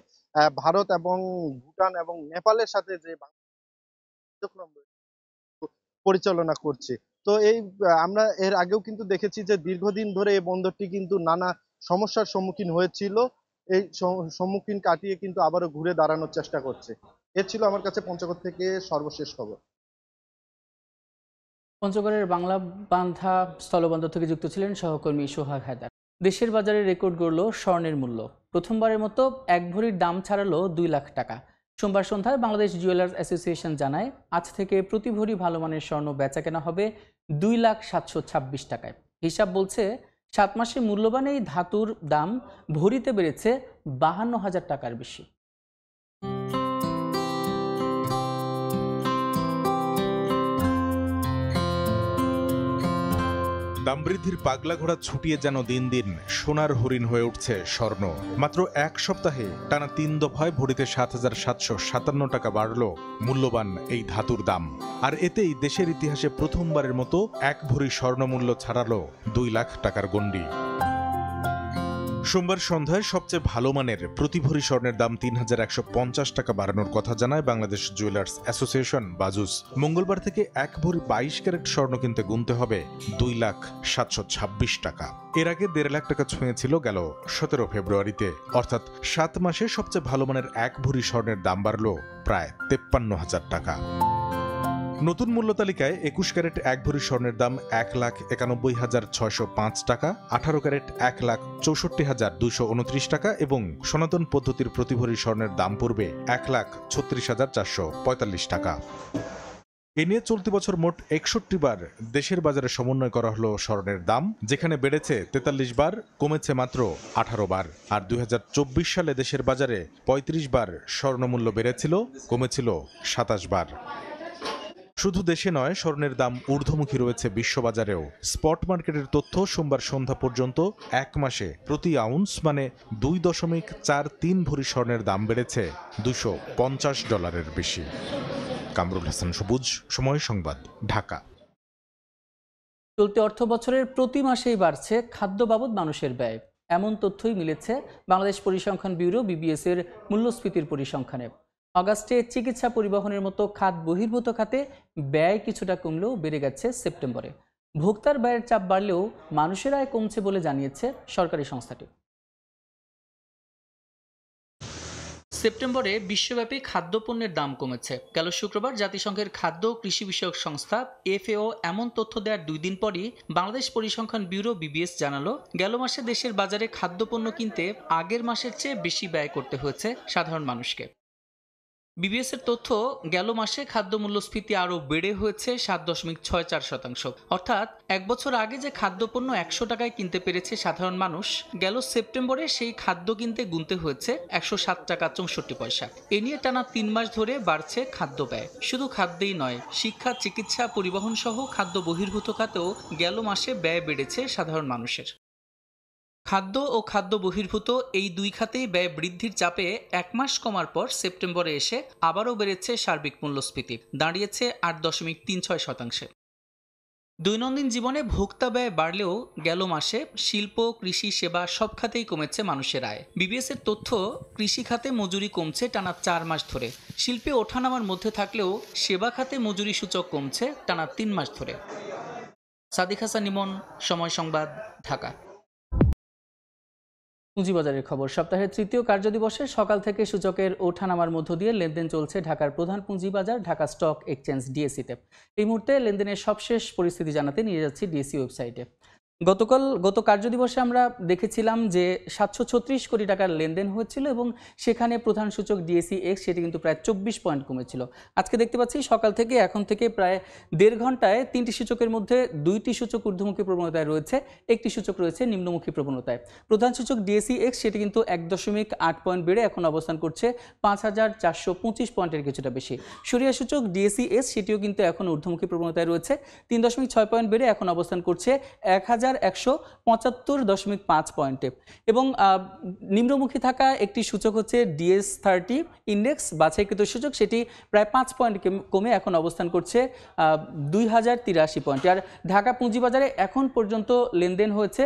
S11: ভারত এবং ভুটান এবং নেপালের সাথে যে কার্যক্রম পরিচালনা করছে। তো আমরা এর আগেও কিন্তু দেখেছি যে দীর্ঘদিন ধরে এই বন্দরটি কিন্তু নানা সমস্যার সম্মুখীন হয়েছিল। এই সম্মুখীন কাটিয়ে কিন্তু আবারও ঘুরে দাঁড়ানোর চেষ্টা করছে। এ ছিল আমার কাছে পঞ্চগড় থেকে সর্বশেষ খবর।
S1: পঞ্চগড়ের বাংলাবান্ধা স্থলবন্দর থেকে যুক্ত ছিলেন সহকর্মী সোহাগ হায়দার। দেশের বাজারে রেকর্ড গড়ল স্বর্ণের মূল্য। প্রথমবারের মতো 1 ভরির দাম ছাড়ালো 2 লাখ টাকা। সোমবার সন্ধ্যায় বাংলাদেশ জুয়েলার্স অ্যাসোসিয়েশন জানায়, আজ থেকে প্রতি ভরি ভালো মানের স্বর্ণ বেচা কেনা হবে 2,726,000 টাকায়। হিসাব বলছে 7 মাসে মূল্যবান এই ধাতুর দাম ভরিতে বেড়েছে 52,000 টাকার বেশি।
S12: দাম বৃদ্ধির পাগলা ঘোড়া ছুটিয়ে যেন দিন দিন সোনার হরিণ হয়ে উঠছে স্বর্ণ। মাত্র এক সপ্তাহে টানা 3 দফায় ভরিতে ৭,৭৫৭ টাকা বাড়ল মূল্যবান এই ধাতুর দাম। আর এতেই দেশের ইতিহাসে প্রথমবারের মতো 1 ভরি স্বর্ণমূল্য ছাড়ালো 2 লাখ টাকার গণ্ডি। সোমবার সন্ধ্যায় সবচেয়ে ভালো মানের প্রতি ভরি স্বর্ণের দাম ৩,১৫০ টাকা বাড়ানোর কথা জানায় বাংলাদেশ জুয়েলার্স অ্যাসোসিয়েশন বাজুস। মঙ্গলবার থেকে 1 ভরি 22 ক্যারেট স্বর্ণ কিনতে গুনতে হবে 2,৭26,০০০ টাকা। এর আগে 1.5 লাখ টাকা ছুঁয়েছিল গেল 17 ফেব্রুয়ারিতে। অর্থাৎ 7 মাসে সবচেয়ে ভালো মানের 1 ভরি স্বর্ণের দাম বাড়ল প্রায় 53,০০০ টাকা। নতুন মূল্য তালিকায় 21 ক্যারেট 1 ভরি স্বর্ণের দাম 1,91,605 টাকা, 18 ক্যারেট 1,64,229 টাকা এবং সনাতন পদ্ধতির প্রতি ভরি স্বর্ণের দাম পড়বে 1,36,445 টাকা। এ নিয়ে চলতি বছর মোট 61 বার দেশের বাজারে সমন্বয় করা হলো স্বর্ণের দাম, যেখানে বেড়েছে 43 বার, কমেছে মাত্র 18 বার। আর 2024 সালে দেশের বাজারে 35 বার স্বর্ণমূল্য বেড়েছিল, কমেছিল 27 বার। শুধু দেশে নয়, স্বর্ণের দাম ঊর্ধ্বমুখী রয়েছে বিশ্ববাজারেও। স্পট মার্কেটের তথ্য সোমবার সন্ধ্যা পর্যন্ত 1 মাসে প্রতি আউন্স মানে 2.43 ভরি স্বর্ণের দাম বেড়েছে $250 বেশি। কামরুল হাসান সবুজ, সময় সংবাদ, ঢাকা।
S1: চলতি অর্থ বছরের প্রতি মাসেই বাড়ছে খাদ্য বাবদ মানুষের ব্যয়, এমন তথ্যই মিলেছে বাংলাদেশ পরিসংখ্যান ব্যুরো BBS এর মূল্যস্ফীতির পরিসংখ্যানে। অগাস্টে চিকিৎসা পরিবহনের মতো খাত বহির্ভূত খাতে ব্যয় কিছুটা কমলেও বেড়ে গেছে সেপ্টেম্বরে। ভোক্তার ব্যয়ের চাপ বাড়লেও মানুষের আয় কমছে বলে জানিয়েছে সরকারি সংস্থাটি। সেপ্টেম্বরে বিশ্বব্যাপী খাদ্যপণ্যের দাম কমেছে। গেল শুক্রবার জাতিসংঘের খাদ্য ও কৃষি বিষয়ক সংস্থা FAO এমন তথ্য দেওয়ার 2 দিন পরই বাংলাদেশ পরিসংখ্যান ব্যুরো BBS জানালো, গেল মাসে দেশের বাজারে খাদ্যপণ্য কিনতে আগের মাসের চেয়ে বেশি ব্যয় করতে হয়েছে সাধারণ মানুষকে। BBS এর তথ্য, গেল মাসে খাদ্য মূল্যস্ফীতি আরও বেড়ে হয়েছে 7.64%। অর্থাৎ 1 বছর আগে যে খাদ্যপণ্য 100 টাকায় কিনতে পেরেছে সাধারণ মানুষ, গেল সেপ্টেম্বরে সেই খাদ্য কিনতে গুনতে হয়েছে 107 টাকা 64 পয়সা। এ নিয়ে টানা 3 মাস ধরে বাড়ছে খাদ্য ব্যয়। শুধু খাদ্যেই নয়, শিক্ষা, চিকিৎসা, পরিবহন সহ খাদ্য বহির্ভূত খাতেও গেল মাসে ব্যয় বেড়েছে সাধারণ মানুষের। খাদ্য ও খাদ্য বহির্ভূত এই 2 খাতেই ব্যয় বৃদ্ধির চাপে 1 মাস কমার পর সেপ্টেম্বরে এসে আবারও বেড়েছে সার্বিক মূল্যস্ফীতি, দাঁড়িয়েছে 8.36%। দৈনন্দিন জীবনে ভোক্তা ব্যয় বাড়লেও গেল মাসে শিল্প, কৃষি, সেবা সব খাতেই কমেছে মানুষের আয়। BBS এর তথ্য, কৃষি খাতে মজুরি কমছে টানা 4 মাস ধরে। শিল্পে ওঠানামার মধ্যে থাকলেও সেবা খাতে মজুরি সূচক কমছে টানা 3 মাস ধরে। সাদিক হাসান ইমন, সময় সংবাদ, ঢাকা। পুঁজিবাজারের খবর। সপ্তাহের 3য় কার্যদিবসে সকাল থেকে সূচকের ওঠানামার মধ্য দিয়ে লেনদেন চলছে ঢাকার প্রধান পুঁজিবাজার ঢাকা স্টক এক্সচেঞ্জ DSE-তে। এই মুহূর্তে লেনদেনের সবশেষ পরিস্থিতি জানাতে নিয়ে যাচ্ছি DSE ওয়েবসাইটে। গত কার্যদিবসে আমরা দেখেছিলাম যে 736 কোটি টাকার লেনদেন হয়েছিল এবং সেখানে প্রধান সূচক DSE-X সেটি কিন্তু প্রায় 24 পয়েন্ট কমেছিল। আজকে দেখতে পাচ্ছি সকাল থেকে এখন থেকে প্রায় 1.5 ঘন্টায় 3টি সূচকের মধ্যে 2টি সূচক ঊর্ধ্বমুখী প্রবণতায় রয়েছে, একটি সূচক রয়েছে নিম্নমুখী প্রবণতায়। প্রধান সূচক DSE-X সেটি কিন্তু 1.8 পয়েন্ট বেড়ে এখন অবস্থান করছে 5,425 পয়েন্টের কিছুটা বেশি। সরিয়া সূচক DSE-S সেটিও কিন্তু এখন ঊর্ধ্বমুখী প্রবণতায় রয়েছে, 3.6 পয়েন্ট বেড়ে এখন অবস্থান করছে 1,175.5 পয়েন্টে। এবং নিম্নমুখী থাকা একটি সূচক হচ্ছে DS30 ইন্ডেক্স বাছাইকৃত সূচক, সেটি প্রায় 5 পয়েন্ট কমে এখন অবস্থান করছে 2083 পয়েন্টে। আর ঢাকা পুঁজিবাজারে এখন পর্যন্ত লেনদেন হয়েছে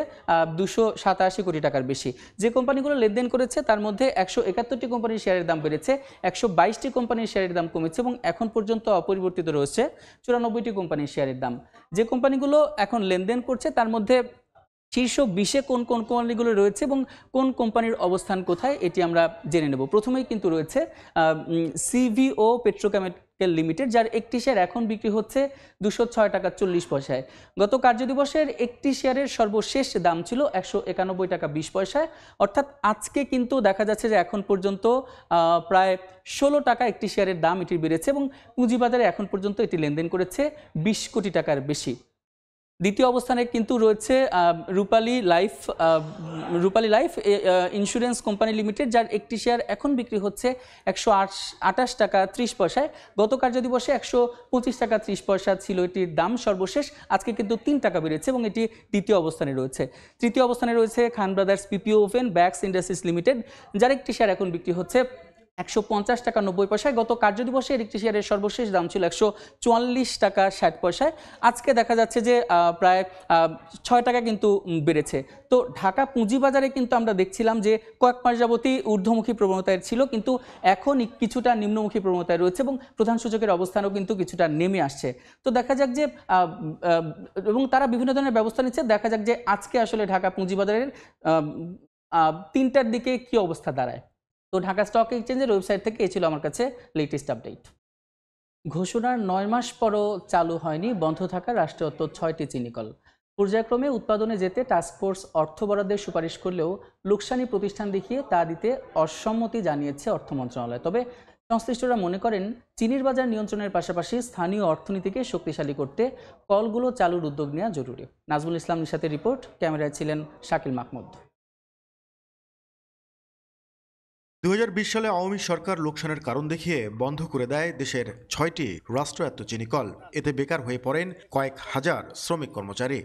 S1: 287 কোটি টাকার বেশি। যে কোম্পানিগুলো লেনদেন করেছে তার মধ্যে 171টি কোম্পানির শেয়ারের দাম বেড়েছে, 122টি কোম্পানির শেয়ারের দাম কমেছে এবং এখন পর্যন্ত অপরিবর্তিত রয়েছে 94টি কোম্পানির শেয়ারের দাম। যে কোম্পানিগুলো এখন লেনদেন করছে তার মধ্যে শীর্ষ 20-এ কোন কোন কোম্পানিগুলো রয়েছে এবং কোন কোম্পানির অবস্থান কোথায় এটি আমরা জেনে নেব। প্রথমেই কিন্তু রয়েছে CVO পেট্রোকেমিক্যাল লিমিটেড, যার একটি শেয়ার এখন বিক্রি হচ্ছে 206 টাকা 40 পয়সায়। গত কার্যদিবসের একটি শেয়ারের সর্বশেষ দাম ছিল 191 টাকা 20 পয়সায়। অর্থাৎ আজকে কিন্তু দেখা যাচ্ছে যে এখন পর্যন্ত প্রায় 16 টাকা একটি শেয়ারের দাম এটি বেড়েছে এবং পুঁজিবাজারে এখন পর্যন্ত এটি লেনদেন করেছে 20 কোটি টাকার বেশি। দ্বিতীয় অবস্থানে কিন্তু রয়েছে রূপালী লাইফ ইন্স্যুরেন্স কোম্পানি লিমিটেড, যার একটি শেয়ার এখন বিক্রি হচ্ছে 128 টাকা 30 পয়সায়। গত কার্যদিবসে 125 টাকা 30 পয়সা ছিল এটির দাম সর্বশেষ, আজকে কিন্তু 3 টাকা বেড়েছে এবং এটি দ্বিতীয় অবস্থানে রয়েছে। তৃতীয় অবস্থানে রয়েছে Khan brothers PP woven bags industries limited, যার একটি শেয়ার এখন বিক্রি হচ্ছে 150 টাকা 90 পয়সায়। গত কার্যদিবসে একটি শেয়ারের সর্বশেষ দাম ছিল 144 টাকা 60 পয়সায়, আজকে দেখা যাচ্ছে যে প্রায় 6 টাকা কিন্তু বেড়েছে। তো ঢাকা পুঁজিবাজারে কিন্তু আমরা দেখছিলাম যে কয়েক মাস যাবতই ঊর্ধ্বমুখী প্রবণতায় ছিল, কিন্তু এখন কিছুটা নিম্নমুখী প্রবণতায় রয়েছে এবং প্রধান সূচকের অবস্থানও কিন্তু কিছুটা নেমে আসছে। তো দেখা যাক যে এবং তারা বিভিন্ন ধরনের ব্যবস্থা নিচ্ছে, দেখা যাক যে আজকে আসলে ঢাকা পুঁজিবাজারের 3টার দিকে কি অবস্থা দাঁড়ায়। তো ঢাকা স্টক এক্সচেঞ্জের ওয়েবসাইট থেকে এই ছিল আমার কাছে লেটেস্ট আপডেট। ঘোষণার 9 মাস পরও চালু হয়নি বন্ধ থাকা রাষ্ট্রায়ত্ত 6টি চিনিকল। পর্যায়ক্রমে উৎপাদনে যেতে টাস্কফোর্স অর্থ বরাদ্দের সুপারিশ করলেও লোকসানি প্রতিষ্ঠান দেখিয়ে তা দিতে অসম্মতি জানিয়েছে অর্থ মন্ত্রণালয়। তবে সংশ্লিষ্টরা মনে করেন চিনির বাজার নিয়ন্ত্রণের পাশাপাশি স্থানীয় অর্থনীতিকে শক্তিশালী করতে কলগুলো চালুর উদ্যোগ নেওয়া জরুরি। নাজমুল ইসলাম নিশাতের রিপোর্ট, ক্যামেরায় ছিলেন শাকিল মাহমুদ।
S13: 2020 সালে আওয়ামী সরকার লোকসানের কারণ দেখিয়ে বন্ধ করে দেয় দেশের 6টি রাষ্ট্রায়ত্ত চিনিকল। এতে বেকার হয়ে পড়েন কয়েক হাজার শ্রমিক কর্মচারী।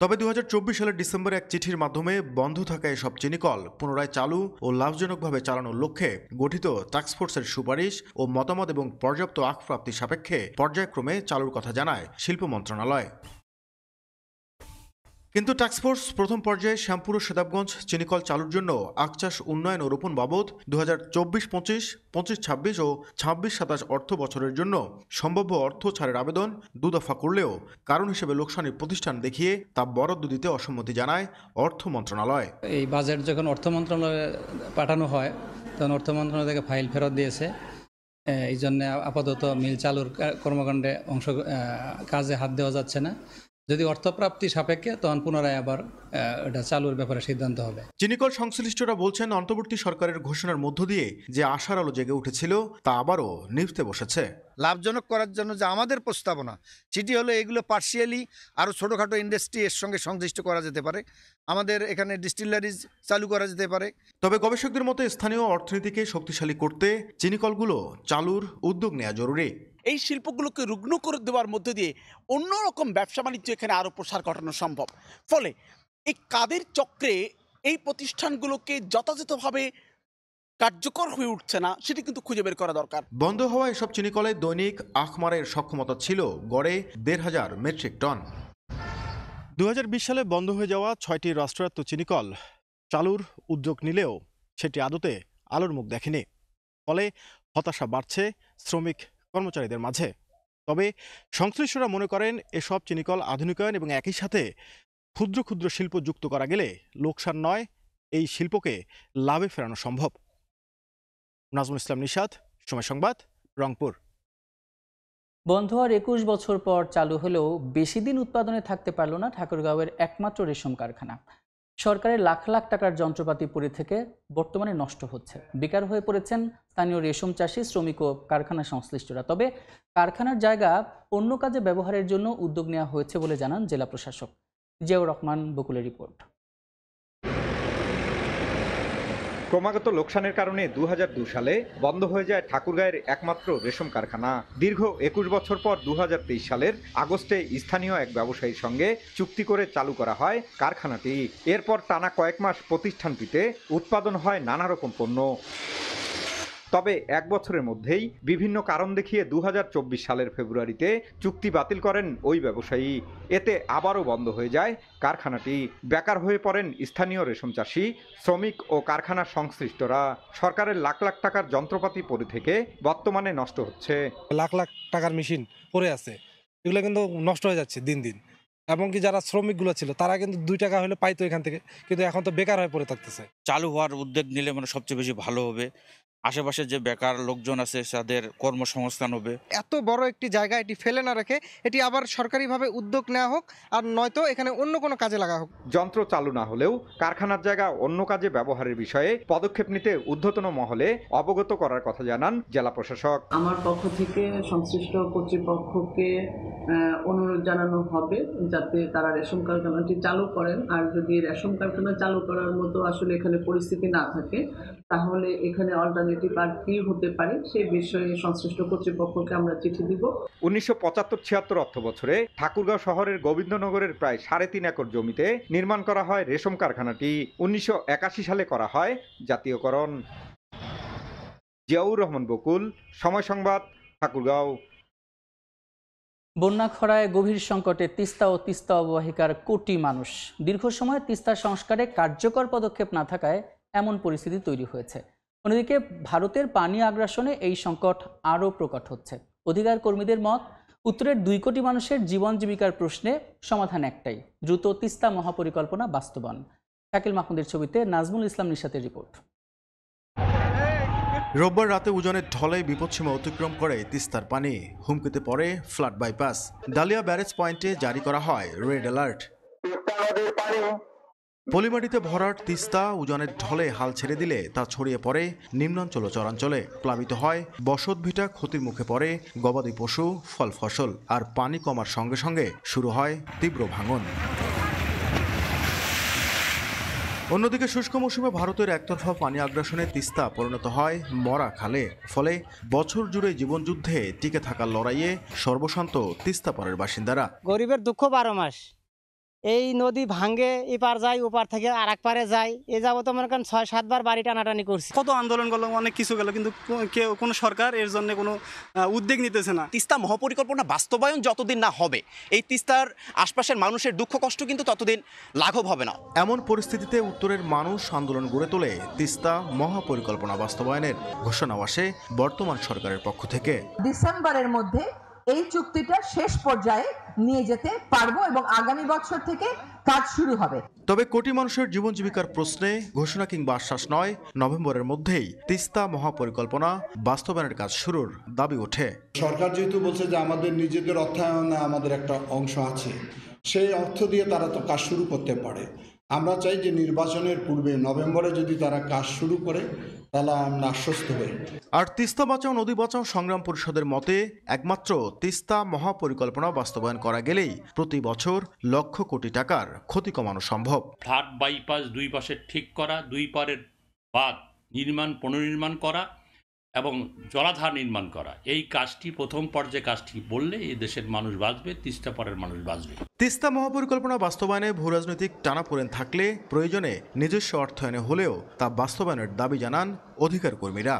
S13: তবে 2024 সালের ডিসেম্বরে এক চিঠির মাধ্যমে বন্ধ থাকা এসব চিনিকল পুনরায় চালু ও লাভজনকভাবে চালানোর লক্ষ্যে গঠিত টাস্কফোর্সের সুপারিশ ও মতামত এবং পর্যাপ্ত আখপ্রাপ্তি সাপেক্ষে পর্যায়ক্রমে চালুর কথা জানায় শিল্প মন্ত্রণালয়। কিন্তু টাস্কফোর্স প্রথম পর্যায়ে শ্যামপুর ও সেতাবগঞ্জ চিনিকল চালুর জন্য আখচাষ উন্নয়ন ও রোপণ বাবদ 2024-25, 25-26 ও 26-27 অর্থ বছরের জন্য সম্ভাব্য অর্থ ছাড়ের আবেদন 2 দফা করলেও কারণ হিসেবে লোকসানির প্রতিষ্ঠান দেখিয়ে তা বরাদ্দ দিতে অসম্মতি জানায় অর্থ মন্ত্রণালয়।
S14: এই বাজেট যখন অর্থ মন্ত্রণালয়ে পাঠানো হয় তখন অর্থ মন্ত্রণালয় থেকে ফাইল ফেরত দিয়েছে। এই জন্য আপাতত মিল চালুর কর্মকাণ্ডে কাজে হাত দেওয়া যাচ্ছে না। যদি অর্থপ্রাপ্তি সাপেক্ষে তখন পুনরায় আবার এটা চালুর ব্যাপারে সিদ্ধান্ত হবে।
S13: চিনিকল সংশ্লিষ্টরা বলছেন অন্তর্বর্তী সরকারের ঘোষণার মধ্য দিয়ে যে আশার আলো জেগে উঠেছিল তা আবারও নিভতে বসেছে।
S15: লাভজনক করার জন্য যে আমাদের প্রস্তাবনা সেটি হলো এগুলো পার্শিয়ালি আরও ছোটোখাটো ইন্ডাস্ট্রি এর সঙ্গে সংশ্লিষ্ট করা যেতে পারে, আমাদের এখানে ডিস্টিলারিজ চালু করা যেতে পারে।
S13: তবে গবেষকদের মতে স্থানীয় অর্থনীতিকে শক্তিশালী করতে চিনিকলগুলো চালুর উদ্যোগ নেওয়া জরুরি।
S16: এই শিল্পগুলোকে রুগ্ন করে দেওয়ার মধ্যে দিয়ে অন্যরকম ব্যবসা বাণিজ্য এখানে আরও প্রসার ঘটানো সম্ভব। ফলে এই কাদের চক্রে এই প্রতিষ্ঠানগুলোকে যথাযথভাবে কার্যকর হয়ে উঠছে না সেটি কিন্তু খুঁজে বের করা দরকার।
S13: বন্ধ হওয়া এসব চিনিকলে দৈনিক আখমারের সক্ষমতা ছিল গড়ে 1,500 মেট্রিক টন। 2020 সালে বন্ধ হয়ে যাওয়া 6টি রাষ্ট্রায়ত্ত চিনিকল চালুর উদ্যোগ নিলেও সেটি আদতে আলোর মুখ দেখেনি। ফলে হতাশা বাড়ছে শ্রমিক কর্মচারীদের মাঝে। তবে সংশ্লিষ্টরা মনে করেন এসব চিনিকল আধুনিকায়ন এবং একই সাথে ক্ষুদ্র ক্ষুদ্র শিল্প যুক্ত করা গেলে লোকসান নয়, এই শিল্পকে লাভে ফেরানো সম্ভব। নাজমুল ইসলাম নিশাত, সময় সংবাদ, রংপুর।
S1: বন্ধ হওয়ার 21 বছর পর চালু হলেও বেশি দিন উৎপাদনে থাকতে পারল না ঠাকুরগাঁওয়ের একমাত্র রেশম কারখানা। সরকারের লাখ লাখ টাকার যন্ত্রপাতি পড়ে থেকে বর্তমানে নষ্ট হচ্ছে। বেকার হয়ে পড়েছেন স্থানীয় রেশম চাষি, শ্রমিক ও কারখানা সংশ্লিষ্টরা। তবে কারখানার জায়গা অন্য কাজে ব্যবহারের জন্য উদ্যোগ নেওয়া হয়েছে বলে জানান জেলা প্রশাসক। জিয়াউর রহমান বকুলের রিপোর্ট।
S17: ক্রমাগত লোকসানের কারণে 2002 সালে বন্ধ হয়ে যায় ঠাকুরগাঁয়ের একমাত্র রেশম কারখানা। দীর্ঘ 21 বছর পর 2023 সালের আগস্টে স্থানীয় এক ব্যবসায়ীর সঙ্গে চুক্তি করে চালু করা হয় কারখানাটি। এরপর টানা কয়েক মাস প্রতিষ্ঠানটিতে উৎপাদন হয় নানা রকম পণ্য। তবে এক বছরের মধ্যেই বিভিন্ন কারণ দেখিয়ে 2024 সালের ফেব্রুয়ারিতে চুক্তি বাতিল করেন ওই ব্যবসায়ী। এতে আবারও বন্ধ হয়ে যায় কারখানাটি। বেকার হয়ে পড়েন স্থানীয় রেশম চাষি, শ্রমিক ও কারখানা সংশ্লিষ্টরা। সরকারের লাখ লাখ টাকার যন্ত্রপাতি পড়ে থেকে বর্তমানে নষ্ট হচ্ছে।
S18: লাখ লাখ টাকার মেশিন পড়ে আছে, এগুলো কিন্তু নষ্ট হয়ে যাচ্ছে দিন দিন। এবং কি যারা শ্রমিকগুলো ছিল তারা কিন্তু 2 টাকা হলে পাইতো এখান থেকে, কিন্তু এখন তো বেকার হয়ে পড়ে থাকতেছে।
S19: চালু হওয়ার উদ্যোগ নিলে মানে সবচেয়ে বেশি ভালো হবে, আশেপাশে যে বেকার লোকজন আছে তাদের কর্মসংস্থান হবে।
S20: এত বড় একটি জায়গা এটি ফেলে না রেখে এটি আবার সরকারিভাবে উদ্যোগ নেওয়া হোক, আর নয়তো এখানে অন্য কোনো কাজে লাগা হোক।
S17: যন্ত্র চালু না হলেও কারখানার জায়গা অন্য কাজে ব্যবহারের বিষয়ে পদক্ষেপ নিতে ঊর্ধ্বতন মহলে অবগত করার কথা জানান জেলা প্রশাসক।
S21: আমার পক্ষ থেকে সংশ্লিষ্ট কর্তৃপক্ষকে অনুরোধ জানানো হবে যাতে তারা রেশন কারখানাটি চালু করেন। আর যদি রেশন কারখানা চালু করার মতো আসলে এখানে পরিস্থিতি না থাকে, তাহলে এখানে অল্টারনেটিভ আর কি হতে পারে সেই বিষয়ে সংশ্লিষ্ট কর্তৃপক্ষকে আমরা চিঠি দিব।
S17: 1975-76 অর্থ বছরে ঠাকুরগাঁও শহরের গোবিন্দনগরের প্রায় 3.5 একর জমিতে নির্মাণ করা হয় রেশম কারখানাটি। 1981 সালে করা হয় জাতীয়করণ। জিয়াউর রহমান বকুল, সময় সংবাদ, ঠাকুরগাঁও।
S1: বন্যা খরায় গভীর সংকটে তিস্তা ও তিস্তা অববাহিকার কোটি মানুষ। দীর্ঘ সময় তিস্তা সংস্কারে কার্যকর পদক্ষেপ না থাকায় এমন পরিস্থিতি তৈরি হয়েছে। অন্যদিকে ভারতের পানি আগ্রাসনে এই সংকট আরও প্রকট হচ্ছে। অধিকার কর্মীদের মত, উত্তরের 2 কোটি মানুষের জীবন জীবিকার প্রশ্নে সমাধান একটাই, দ্রুত তিস্তা মহাপরিকল্পনা বাস্তবায়ন। শাকিল মাহমুদের ছবিতে নাজমুল ইসলাম নিশাতের রিপোর্ট।
S13: রোববার রাতে উজানের ঢলে বিপদসীমা অতিক্রম করে তিস্তার পানি, হুমকিতে পড়ে ফ্লাড বাইপাস। ডালিয়া ব্যারেজ পয়েন্টে জারি করা হয় রেড অ্যালার্ট। পলিমাটিতে ভরাট তিস্তা উজানের ঢলে হাল ছেড়ে দিলে তা ছড়িয়ে পড়ে নিম্নাঞ্চল ও চরাঞ্চলে। প্লাবিত হয় বসতভিটা, ক্ষতির মুখে পড়ে গবাদি পশু, ফল ফসল। আর পানি কমার সঙ্গে সঙ্গে শুরু হয় তীব্র ভাঙন। অন্যদিকে শুষ্ক মৌসুমে ভারতের একতরফা পানি আগ্রাসনে তিস্তা পরিণত হয় মরা খালে। ফলে বছর জুড়ে জীবনযুদ্ধে টিকে থাকার লড়াইয়ে সর্বশান্ত তিস্তা পাড়ের বাসিন্দারা।
S22: গরিবের দুঃখ 12 মাস। এই নদী ভাঙ্গে এপার যায়, ওপার থেকে আর এক পারে যায়। এ যাবত মনে করেন 6-7 বার বাড়ি টানাটানি করছে।
S23: কত আন্দোলন করলো, অনেক কিছু গেল, কিন্তু কেউ কোনো সরকার এর জন্য কোনো উদ্যোগ নিতেছে না।
S24: তিস্তা মহাপরিকল্পনা বাস্তবায়ন যতদিন না হবে, এই তিস্তার আশপাশের মানুষের দুঃখ কষ্ট কিন্তু ততদিন লাঘব হবে না।
S13: এমন পরিস্থিতিতে উত্তরের মানুষ আন্দোলন গড়ে তোলে তিস্তা মহাপরিকল্পনা বাস্তবায়নের ঘোষণাও আসে বর্তমান সরকারের পক্ষ থেকে।
S25: ডিসেম্বরের মধ্যে এই চুক্তিটা শেষ পর্যায়ে নিয়ে যেতে পারবো এবং আগামী বছর থেকে কাজ শুরু হবে।
S13: তবে কোটি মানুষের জীবন জীবিকার প্রশ্নে ঘোষণা কিংবা আশ্বাস নয়, নভেম্বরের মধ্যেই তিস্তা মহাপরিকল্পনা বাস্তবায়নের কাজ শুরুর দাবি ওঠে।
S26: সরকার যেহেতু বলছে যে আমাদের নিজেদের অর্থায়নে আমাদের একটা অংশ আছে, সেই অর্থ দিয়ে তারা তো কাজ শুরু করতে পারে। আমরা চাই যে নির্বাচনের পূর্বে নভেম্বরে যদি তারা কাজ শুরু করে তাহলে আমরা আশ্বস্ত হই।
S13: আর তিস্তা বাঁচাও নদী বাঁচাও সংগ্রাম পরিষদের মতে একমাত্র তিস্তা মহাপরিকল্পনা বাস্তবায়ন করা গেলেই প্রতি বছর লক্ষ কোটি টাকার ক্ষতি কমানো সম্ভব।
S27: ফ্লাড বাইপাস 2 পাশে ঠিক করা, 2 পারের বাঁধ নির্মাণ, পুনর্নির্মাণ করা এবং জলাধার নির্মাণ করা, এই কাজটি প্রথম পর্যায়ে কাজটি বললে এই দেশের মানুষ বাঁচবে, তিস্তা পারের মানুষ বাঁচবে।
S13: তিস্তা মহাপরিকল্পনা বাস্তবায়নে ভূরাজনৈতিক টানাপোড়েন থাকলে প্রয়োজনে নিজস্ব অর্থায়নে হলেও তা বাস্তবায়নের দাবি জানান অধিকার কর্মীরা।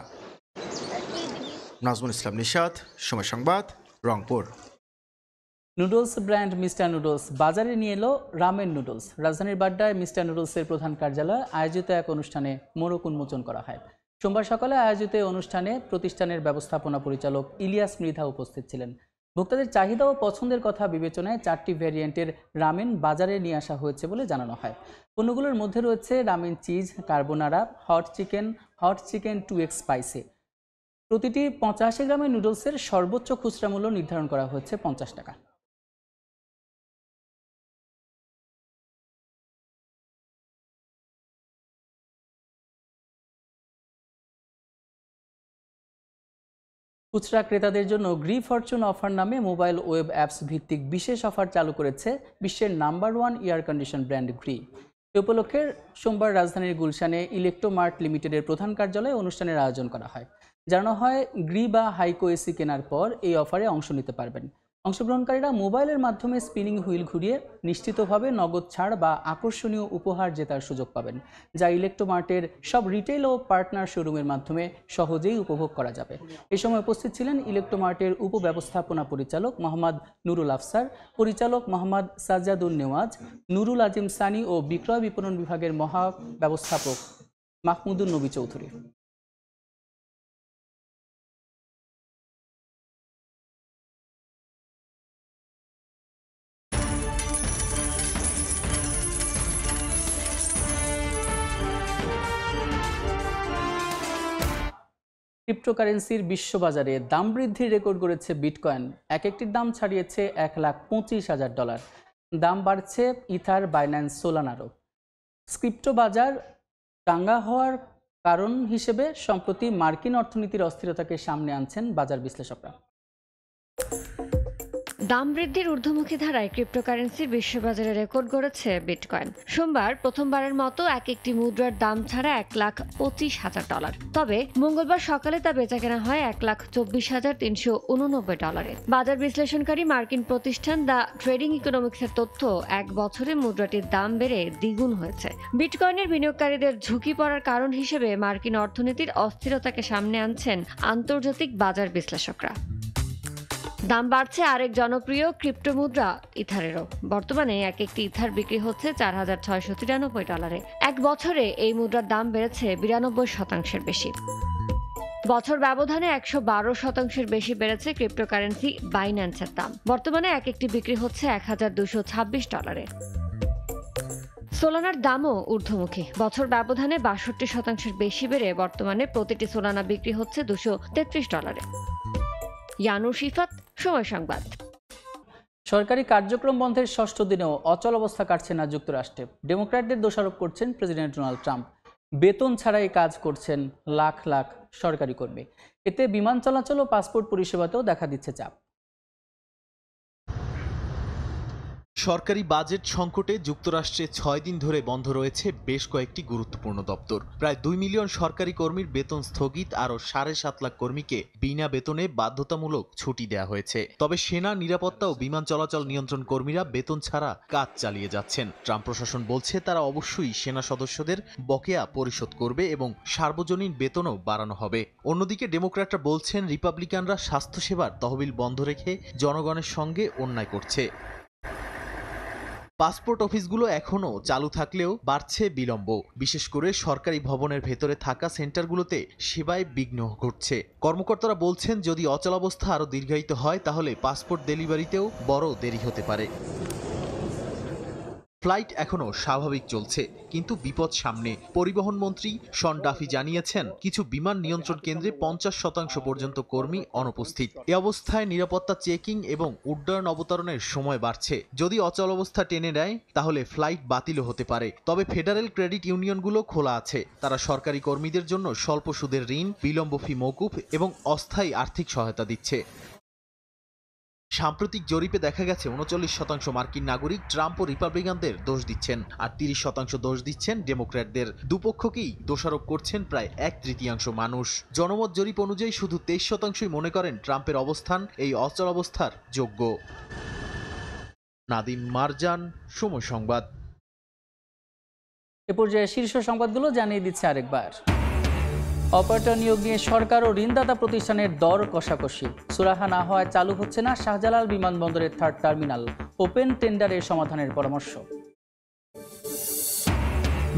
S13: নাজমুল ইসলাম নিশাত, সময় সংবাদ, Rangpur.
S1: Noodles brand mister noodles বাজারে নিয়ে এলো রামেন নুডলস। রাজধানীর বাড্ডায় মিস্টার নুডলসের প্রধান কার্যালয়ে আয়োজিত এক অনুষ্ঠানে মোড়ক উন্মোচন করা হয়। সোমবার সকালে আয়োজিত অনুষ্ঠানে প্রতিষ্ঠানের ব্যবস্থাপনা পরিচালক ইলিয়াস মৃধা উপস্থিত ছিলেন। ভোক্তাদের চাহিদা ও পছন্দের কথা বিবেচনায় 4টি ভ্যারিয়েন্টের রামেন বাজারে নিয়ে আসা হয়েছে বলে জানানো হয়। পণ্যগুলোর মধ্যে রয়েছে ramen cheese, carbonara, hot chicken 2x spicy. প্রতিটি 85 গ্রামের নুডলসের সর্বোচ্চ খুচরা মূল্য নির্ধারণ করা হয়েছে 50 টাকা। খুচরা ক্রেতাদের জন্য গ্রি ফরচুন অফার নামে মোবাইল ওয়েব অ্যাপস ভিত্তিক বিশেষ অফার চালু করেছে বিশ্বের number 1 air condition brand Gree. এ উপলক্ষে সোমবার রাজধানীর গুলশানে ইলেকট্রোমার্ট লিমিটেডের প্রধান কার্যালয়ে অনুষ্ঠানের আয়োজন করা হয়। জানানো হয়, গ্রি বা হাইকো এসি কেনার পর এই অফারে অংশ নিতে পারবেন। অংশগ্রহণকারীরা মোবাইলের মাধ্যমে স্পিনিং হুইল ঘুরিয়ে নিশ্চিতভাবে নগদ ছাড় বা আকর্ষণীয় উপহার জেতার সুযোগ পাবেন, যা ইলেকট্রোমার্টের সব রিটেল ও পার্টনার শোরুমের মাধ্যমে সহজেই উপভোগ করা যাবে। এই সময় উপস্থিত ছিলেন ইলেকট্রোমার্টের উপব্যবস্থাপনা পরিচালক মোহাম্মদ নুরুল আফসার, পরিচালক মোহাম্মদ সাজ্জাদুন নেওয়াজ, নুরুল আজিম সানি ও বিক্রয় বিপণন বিভাগের মহাব্যবস্থাপক মাহমুদুন নবী চৌধুরী। ক্রিপ্টোকারেন্সির বিশ্ববাজারে দাম বৃদ্ধির রেকর্ড গড়েছে বিটকয়েন। এক একটির দাম ছাড়িয়েছে $1,25,000। দাম বাড়ছে ইথার, বাইন্যান্স, সোলানারও। ক্রিপ্টো বাজার চাঙ্গা হওয়ার কারণ হিসেবে সম্প্রতি মার্কিন অর্থনীতির অস্থিরতাকে সামনে আনছেন বাজার বিশ্লেষকরা।
S2: দাম বৃদ্ধির ঊর্ধ্বমুখী ধারায় ক্রিপ্টোকারেন্সির বিশ্ববাজারে রেকর্ড গড়েছে বিটকয়েন। সোমবার প্রথমবারের মতো এক একটি মুদ্রার দাম ছাড়া $1,25,000। তবে মঙ্গলবার সকালে তা বেচাকেনা হয় $1,24,389। বাজার বিশ্লেষণকারী মার্কিন প্রতিষ্ঠান দ্য ট্রেডিং ইকোনমিক্সের তথ্য, এক বছরে মুদ্রাটির দাম বেড়ে দ্বিগুণ হয়েছে। বিটকয়েনের বিনিয়োগকারীদের ঝুঁকি পড়ার কারণ হিসেবে মার্কিন অর্থনীতির অস্থিরতাকে সামনে আনছেন আন্তর্জাতিক বাজার বিশ্লেষকরা। দাম বাড়ছে আরেক জনপ্রিয় ক্রিপ্টো মুদ্রা ইথারেরও। বর্তমানে এক একটি ইথার বিক্রি হচ্ছে $4,693। এক বছরে এই মুদ্রার দাম বেড়েছে 92% বেশি। বছর ব্যবধানে 112% বেশি বেড়েছে ক্রিপ্টোকারেন্সি বাইন্যান্সের দাম। বর্তমানে এক একটি বিক্রি হচ্ছে $1,226। সোলানার দামও ঊর্ধ্বমুখী। বছর ব্যবধানে 62% বেশি বেড়ে বর্তমানে প্রতিটি সোলানা বিক্রি হচ্ছে $233। ইয়ানুর শিফাত, সময় সংবাদ।
S1: সরকারি কার্যক্রম বন্ধের ষষ্ঠ দিনেও অচল অবস্থা কাটছে না যুক্তরাষ্ট্রে। ডেমোক্র্যাটদের দোষারোপ করছেন প্রেসিডেন্ট ডোনাল্ড ট্রাম্প। বেতন ছাড়াই কাজ করছেন লাখ লাখ সরকারি কর্মী। এতে বিমান চলাচল ও পাসপোর্ট পরিষেবাতেও দেখা দিচ্ছে চাপ।
S3: সরকারি বাজেট সংকটে যুক্তরাষ্ট্রে 6 দিন ধরে বন্ধ রয়েছে বেশ কয়েকটি গুরুত্বপূর্ণ দপ্তর। প্রায় 2 মিলিয়ন সরকারি কর্মীর বেতন স্থগিত, আরও 7.5 লাখ কর্মীকে বিনা বেতনে বাধ্যতামূলক ছুটি দেওয়া হয়েছে। তবে সেনা, নিরাপত্তা ও বিমান চলাচল নিয়ন্ত্রণ কর্মীরা বেতন ছাড়া কাজ চালিয়ে যাচ্ছেন। ট্রাম্প প্রশাসন বলছে তারা অবশ্যই সেনা সদস্যদের বকেয়া পরিশোধ করবে এবং সার্বজনীন বেতনও বাড়ানো হবে। অন্যদিকে ডেমোক্র্যাটরা বলছেন রিপাবলিকানরা স্বাস্থ্যসেবার তহবিল বন্ধ রেখে জনগণের সঙ্গে অন্যায় করছে। পাসপোর্ট অফিসগুলো এখনও চালু থাকলেও বাড়ছে বিলম্ব। বিশেষ করে সরকারি ভবনের ভেতরে থাকা সেন্টারগুলোতে সেবায় বিঘ্ন ঘটছে। কর্মকর্তারা বলছেন যদি অচলাবস্থা আরও দীর্ঘায়িত হয় তাহলে পাসপোর্ট ডেলিভারিতেও বড় দেরি হতে পারে। ফ্লাইট এখনও স্বাভাবিক চলছে, কিন্তু বিপদ সামনে। পরিবহন মন্ত্রী শন ডাফি জানিয়েছেন কিছু বিমান নিয়ন্ত্রণ কেন্দ্রে 50% পর্যন্ত কর্মী অনুপস্থিত। এ অবস্থায় নিরাপত্তা চেকিং এবং উড্ডয়ন অবতরণের সময় বাড়ছে। যদি অচল অবস্থা টেনে নেয় তাহলে ফ্লাইট বাতিলও হতে পারে। তবে ফেডারেল ক্রেডিট ইউনিয়নগুলো খোলা আছে। তারা সরকারি কর্মীদের জন্য স্বল্প সুদের ঋণ, বিলম্ব ফি মওকুফ এবং অস্থায়ী আর্থিক সহায়তা দিচ্ছে। সাম্প্রতিক জরিপে দেখা গেছে 39% মার্কিন নাগরিক ট্রাম্প ও রিপাবলিকানদের দোষ দিচ্ছেন, আর 30% দোষ দিচ্ছেন ডেমোক্র্যাটদের। দুপক্ষকেই দোষারোপ করছেন প্রায় 1/3 মানুষ। জনমত জরিপ অনুযায়ী শুধু 23% মনে করেন ট্রাম্পের অবস্থান এই অচল অবস্থার যোগ্য। নাদিম মারজান, সময় সংবাদ।
S1: এ পর্যায়ে শীর্ষ সংবাদগুলো জানিয়ে দিচ্ছে আরেকবার। অপারেটর নিয়োগ নিয়ে সরকার ও ঋণদাতা প্রতিষ্ঠানের দর কষাকষি। সুরাহা না হওয়ায় চালু হচ্ছে না শাহজালাল বিমানবন্দরের 3rd টার্মিনাল। ওপেন টেন্ডারে সমাধানের পরামর্শ।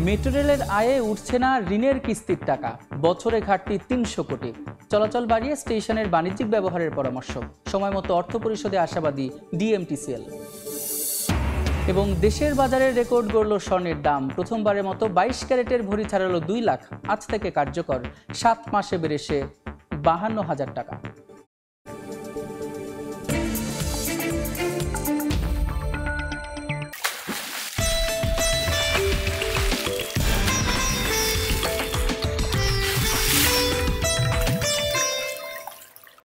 S1: মেট্রো রেলের আয়ে উঠছে না ঋণের কিস্তির টাকা। বছরে ঘাটতি 300 কোটি। চলাচল বাড়িয়ে স্টেশনের বাণিজ্যিক ব্যবহারের পরামর্শ। সময়মতো অর্থ পরিশোধে আশাবাদী ডিএমটিসিএল। এবং দেশের বাজারে রেকর্ড গড়ল স্বর্ণের দাম। প্রথমবারের মতো 22 ক্যারেটের ভরি ছাড়ালো 2 লাখ। আজ থেকে কার্যকর। 7 মাসে বেড়েছে 52,000 টাকা।